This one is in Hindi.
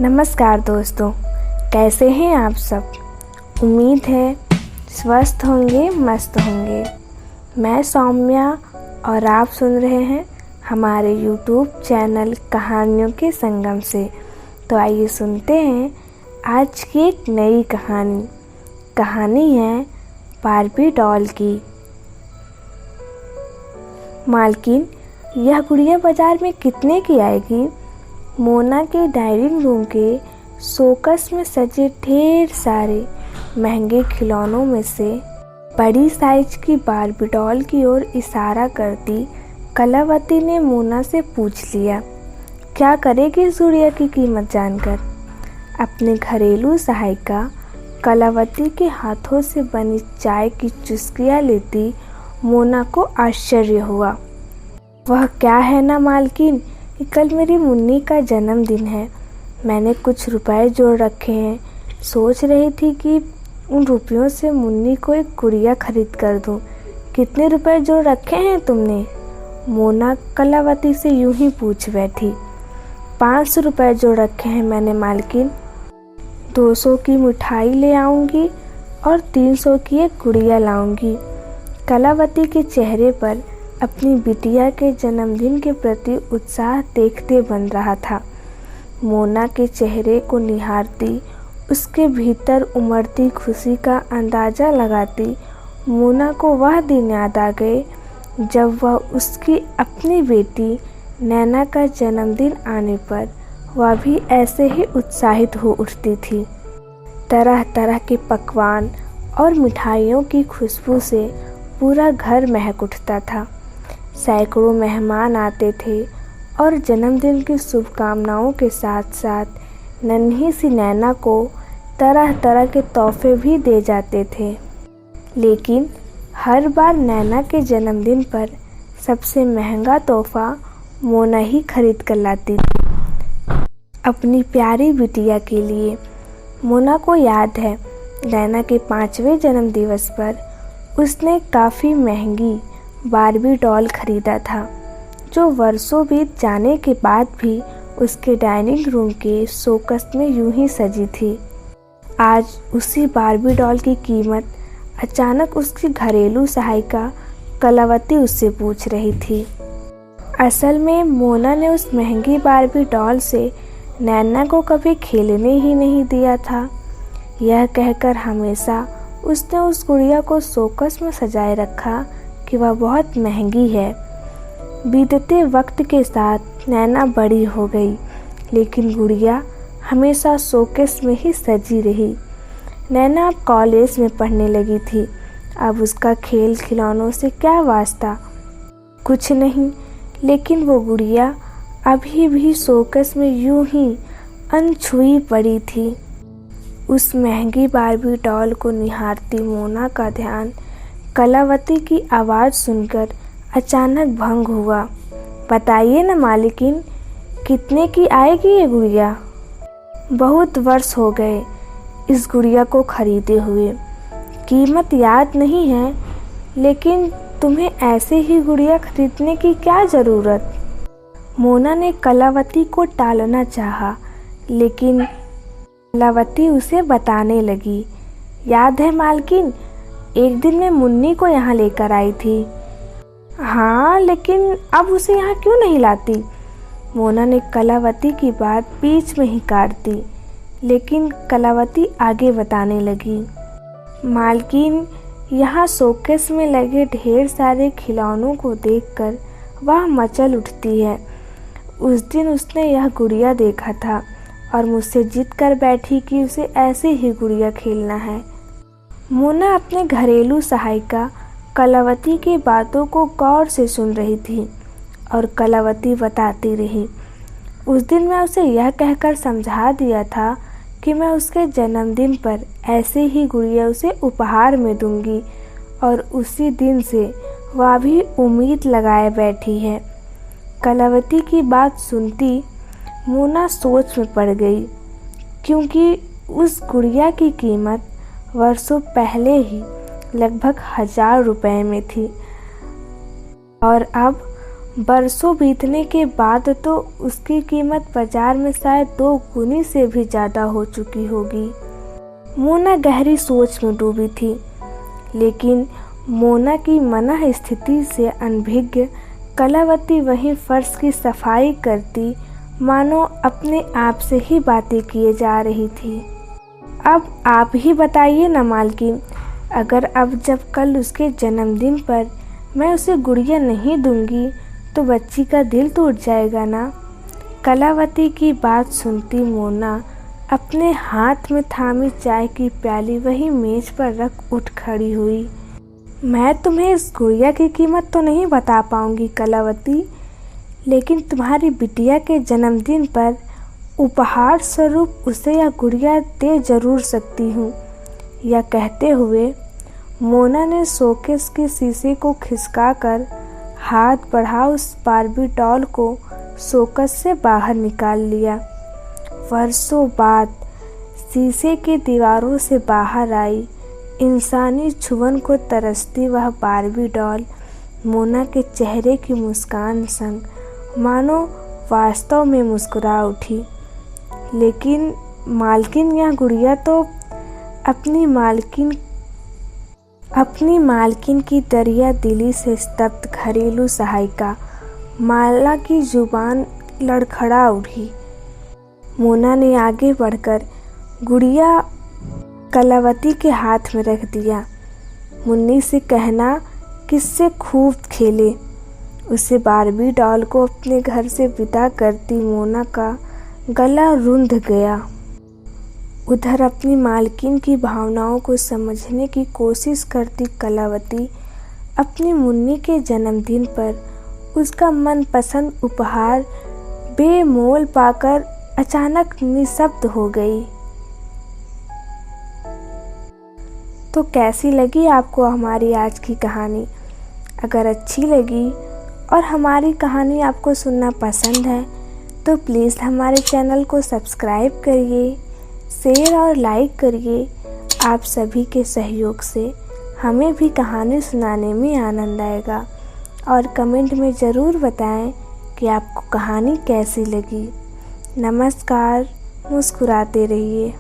नमस्कार दोस्तों, कैसे हैं आप सब। उम्मीद है स्वस्थ होंगे, मस्त होंगे। मैं सौम्या और आप सुन रहे हैं हमारे YouTube चैनल कहानियों के संगम से। तो आइए सुनते हैं आज की एक नई कहानी। कहानी है बार्बी डॉल की। मालकिन, यह गुड़िया बाजार में कितने की आएगी? मोना के डाइनिंग रूम के शोकेस में सजे ढेर सारे महंगे खिलौनों में से बड़ी साइज की बार्बी डॉल की ओर इशारा करती कलावती ने मोना से पूछ लिया, क्या करेगी इस गुड़िया की कीमत जानकर। अपने घरेलू सहायिका कलावती के हाथों से बनी चाय की चुस्कियाँ लेती मोना को आश्चर्य हुआ। वह क्या है ना मालकिन, कल मेरी मुन्नी का जन्मदिन है। मैंने कुछ रुपए जोड़ रखे हैं। सोच रही थी कि उन रुपयों से मुन्नी को एक गुड़िया खरीद कर दूं। कितने रुपए जोड़ रखे हैं तुमने? मोना कलावती से यूं ही पूछ बैठी। 500 रुपए जोड़ रखे हैं मैंने मालकिन। 200 की मिठाई ले आऊंगी और 300 की एक गुड़िया लाऊंगी। कलावती के चेहरे पर अपनी बिटिया के जन्मदिन के प्रति उत्साह देखते बन रहा था। मोना के चेहरे को निहारती, उसके भीतर उमड़ती खुशी का अंदाज़ा लगाती मोना को वह दिन याद आ गए जब वह उसकी अपनी बेटी नैना का जन्मदिन आने पर वह भी ऐसे ही उत्साहित हो उठती थी। तरह तरह के पकवान और मिठाइयों की खुशबू से पूरा घर महक उठता था। सैकड़ों मेहमान आते थे और जन्मदिन की शुभकामनाओं के साथ साथ नन्ही सी नैना को तरह तरह के तोहफे भी दे जाते थे। लेकिन हर बार नैना के जन्मदिन पर सबसे महंगा तोहफा मोना ही खरीद कर लाती थी अपनी प्यारी बिटिया के लिए। मोना को याद है, नैना के 5वें जन्मदिवस पर उसने काफ़ी महंगी बार्बी डॉल खरीदा था, जो वर्षों बीत जाने के बाद भी उसके डाइनिंग रूम के शोकेस में यूं ही सजी थी। आज उसी बार्बी डॉल की कीमत अचानक उसकी घरेलू सहायिका कलावती उससे पूछ रही थी। असल में मोना ने उस महंगी बार्बी डॉल से नैना को कभी खेलने ही नहीं दिया था। यह कहकर हमेशा उसने उस गुड़िया को शोकेस में सजाए रखा कि वह बहुत महंगी है। बीतते वक्त के साथ नैना बड़ी हो गई, लेकिन गुड़िया हमेशा शोकेस में ही सजी रही। नैना अब कॉलेज में पढ़ने लगी थी। अब उसका खेल खिलौनों से क्या वास्ता, कुछ नहीं। लेकिन वो गुड़िया अभी भी शोकेस में यूं ही अनछुई पड़ी थी। उस महंगी बार्बी डॉल को निहारती मोना का ध्यान कलावती की आवाज़ सुनकर अचानक भंग हुआ। बताइए ना मालकिन, कितने की आएगी ये गुड़िया? बहुत वर्ष हो गए इस गुड़िया को खरीदे हुए। कीमत याद नहीं है, लेकिन तुम्हें ऐसे ही गुड़िया खरीदने की क्या ज़रूरत? मोना ने कलावती को टालना चाहा, लेकिन कलावती उसे बताने लगी। याद है मालकिन, एक दिन मैं मुन्नी को यहाँ लेकर आई थी। हाँ, लेकिन अब उसे यहाँ क्यों नहीं लाती? मोना ने कलावती की बात बीच में ही काट दी, लेकिन कलावती आगे बताने लगी। मालकिन, यहाँ शोकेस में लगे ढेर सारे खिलौनों को देखकर वह मचल उठती है। उस दिन उसने यह गुड़िया देखा था और मुझसे जिद कर बैठी कि उसे ऐसे ही गुड़िया खेलना है। मोना अपने घरेलू सहायिका कलावती की बातों को गौर से सुन रही थी और कलावती बताती रही। उस दिन मैं उसे यह कहकर समझा दिया था कि मैं उसके जन्मदिन पर ऐसे ही गुड़िया उसे उपहार में दूंगी, और उसी दिन से वह भी उम्मीद लगाए बैठी है। कलावती की बात सुनती मोना सोच में पड़ गई, क्योंकि उस गुड़िया की कीमत वर्षों पहले ही लगभग 1000 रुपए में थी और अब बरसों बीतने के बाद तो उसकी कीमत बाजार में शायद 2 गुनी से भी ज़्यादा हो चुकी होगी। मोना गहरी सोच में डूबी थी, लेकिन मोना की मनः स्थिति से अनभिज्ञ कलावती वहीं फर्श की सफाई करती मानो अपने आप से ही बातें किए जा रही थी। अब आप ही बताइए ना मालकिन, अगर अब जब कल उसके जन्मदिन पर मैं उसे गुड़िया नहीं दूंगी तो बच्ची का दिल टूट जाएगा ना। कलावती की बात सुनती मोना अपने हाथ में थामी चाय की प्याली वही मेज पर रख उठ खड़ी हुई। मैं तुम्हें इस गुड़िया की कीमत तो नहीं बता पाऊंगी कलावती, लेकिन तुम्हारी बिटिया के जन्मदिन पर उपहार स्वरूप उसे यह गुड़िया दे जरूर सकती हूँ। यह कहते हुए मोना ने शोकेस के शीशे को खिसकाकर हाथ बढ़ा उस बार्बी डॉल को शोकेस से बाहर निकाल लिया। वर्षों बाद शीशे की दीवारों से बाहर आई इंसानी छुअन को तरसती वह बार्बी डॉल मोना के चेहरे की मुस्कान संग मानो वास्तव में मुस्कुरा उठी। लेकिन मालकिन, यह गुड़िया तो अपनी मालकिन की दरिया दिली से स्तब्ध घरेलू सहायिका माला की जुबान लड़खड़ा उठी। मोना ने आगे बढ़कर गुड़िया कलावती के हाथ में रख दिया। मुन्नी से कहना किससे खूब खेले। उसे बार्बी डॉल को अपने घर से विदा करती मोना का गला रुंध गया। उधर अपनी मालकिन की भावनाओं को समझने की कोशिश करती कलावती अपनी मुन्नी के जन्मदिन पर उसका मनपसंद उपहार बेमोल पाकर अचानक निशब्द हो गई। तो कैसी लगी आपको हमारी आज की कहानी? अगर अच्छी लगी और हमारी कहानी आपको सुनना पसंद है तो प्लीज़ हमारे चैनल को सब्सक्राइब करिए, शेयर और लाइक करिए। आप सभी के सहयोग से हमें भी कहानी सुनाने में आनंद आएगा। और कमेंट में ज़रूर बताएं कि आपको कहानी कैसी लगी। नमस्कार, मुस्कुराते रहिए।